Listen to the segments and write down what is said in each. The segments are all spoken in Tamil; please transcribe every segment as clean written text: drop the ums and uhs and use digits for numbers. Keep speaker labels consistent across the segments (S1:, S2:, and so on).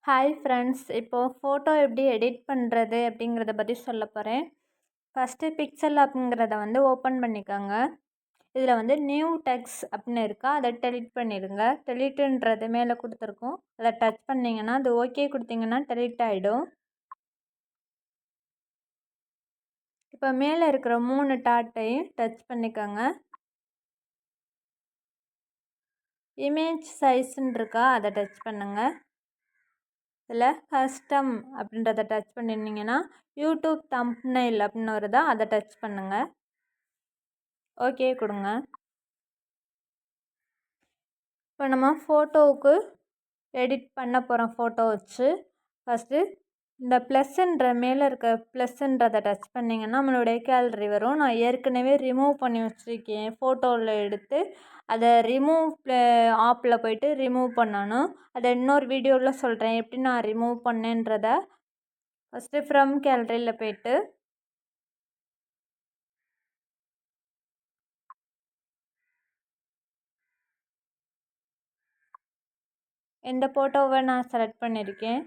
S1: ஹாய் ஃப்ரெண்ட்ஸ், இப்போது ஃபோட்டோ எப்படி எடிட் பண்ணுறது அப்படிங்கிறத பற்றி சொல்ல போகிறேன். ஃபஸ்ட்டு பிக்சல் அப்படிங்கிறத ஓப்பன் பண்ணிக்கோங்க. இதில் நியூ டெக்ஸ்ட் அப்படின்னு இருக்கா, அதை டெலிட் பண்ணிடுங்க. டெலிட்டுன்றது மேலே கொடுத்துருக்கோம், அதை டச் பண்ணிங்கன்னா அது ஓகே கொடுத்தீங்கன்னா டெலிட் ஆகிடும். இப்போ மேலே இருக்கிற 3 டாட்டையும் டச் பண்ணிக்கோங்க. இமேஜ் சைஸ்ன்னு இருக்கா, அதை டச் பண்ணுங்கள். இதில் கஸ்டம் அப்படின்றத டச் பண்ணிருந்தீங்கன்னா யூடியூப் தம்ப்நெயில் அப்படின்னு வருதா, அதை டச் பண்ணுங்கள். ஓகே கொடுங்க. இப்போ நம்ம ஃபோட்டோவுக்கு எடிட் பண்ண போகிறோம். ஃபோட்டோ வச்சு ஃபஸ்ட்டு இந்த ப்ளஸ்ன்ற மேலே இருக்க ப்ளஸ்ன்றதை டச் பண்ணிங்கன்னா நம்மளுடைய கேலரி வரும். நான் ஏற்கனவே ரிமூவ் பண்ணி வச்சுருக்கேன். ஃபோட்டோவில் எடுத்து அதை ரிமூவ் ஆப்பில் போய்ட்டு ரிமூவ் பண்ணணும். அதை இன்னொரு வீடியோவில் சொல்கிறேன் எப்படி நான் ரிமூவ் பண்ணேன்றதை. ஃபஸ்ட்டு ஃப்ரம் கேலரியில் போய்ட்டு இந்த ஃபோட்டோவை நான் செலக்ட் பண்ணியிருக்கேன்.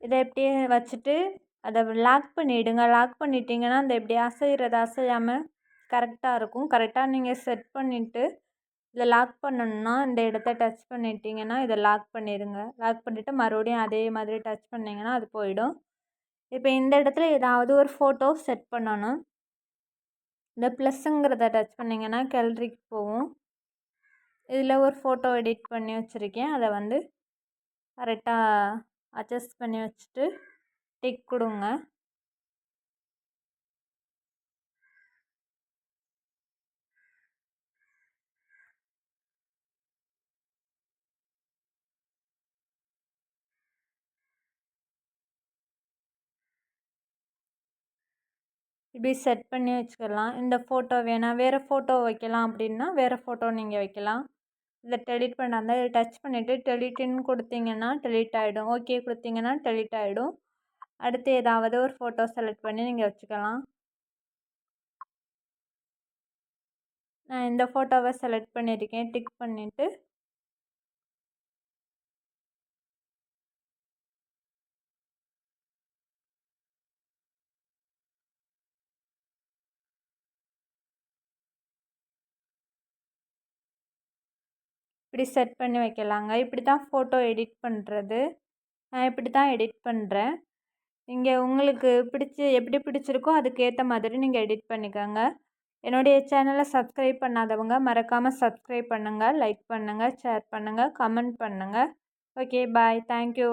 S1: இதை எப்படியே வச்சுட்டு அதை லாக் பண்ணிவிடுங்க. லாக் பண்ணிட்டீங்கன்னா அந்த எப்படி அசைகிறது அசையாமல் கரெக்டாக இருக்கும். கரெக்டாக நீங்கள் செட் பண்ணிவிட்டு இதை லாக் பண்ணணுன்னா இந்த இடத்த டச் பண்ணிட்டீங்கன்னா இதை லாக் பண்ணிடுங்க. லாக் பண்ணிவிட்டு மறுபடியும் அதே மாதிரி டச் பண்ணிங்கன்னா அது போயிடும். இப்போ இந்த இடத்துல ஏதாவது ஒரு ஃபோட்டோ செட் பண்ணணும். இந்த ப்ளஸ்ஸுங்கிறத டச் பண்ணிங்கன்னா கேலரிக்கு போகும். இதில் ஒரு ஃபோட்டோ எடிட் பண்ணி வச்சுருக்கேன். அதை கரெக்டாக அட்ஜஸ்ட் பண்ணி வச்சுட்டு டிக் கொடுங்க. இப்படி செட் பண்ணி வச்சுக்கலாம். இந்த ஃபோட்டோ வேணாம் வேறு ஃபோட்டோ வைக்கலாம் அப்படின்னா வேறு ஃபோட்டோ நீங்கள் வைக்கலாம். இதை டெலிட் பண்ணாத டச் பண்ணிவிட்டு டெலிட்டுன்னு கொடுத்தீங்கன்னா டெலிட் ஆகிடும். ஓகே கொடுத்தீங்கன்னா டெலிட் ஆகிடும். அடுத்து ஏதாவது ஒரு ஃபோட்டோ செலக்ட் பண்ணி நீங்கள் வச்சுக்கலாம். நான் இந்த ஃபோட்டோவை செலக்ட் பண்ணியிருக்கேன். டிக் பண்ணிவிட்டு இப்படி செட் பண்ணி வைக்கலாங்க. இப்படி தான் ஃபோட்டோ எடிட் பண்ணுறது. நான் இப்படி தான் எடிட் பண்ணுறேன். இங்கே உங்களுக்கு எப்படி பிடிச்சிருக்கோ அதுக்கேற்ற மாதிரி நீங்கள் எடிட் பண்ணிக்கோங்க. என்னுடைய சேனலை சப்ஸ்கிரைப் பண்ணாதவங்க மறக்காமல் சப்ஸ்கிரைப் பண்ணுங்கள், லைக் பண்ணுங்கள், ஷேர் பண்ணுங்கள், கமெண்ட் பண்ணுங்கள். Okay bye, thank you.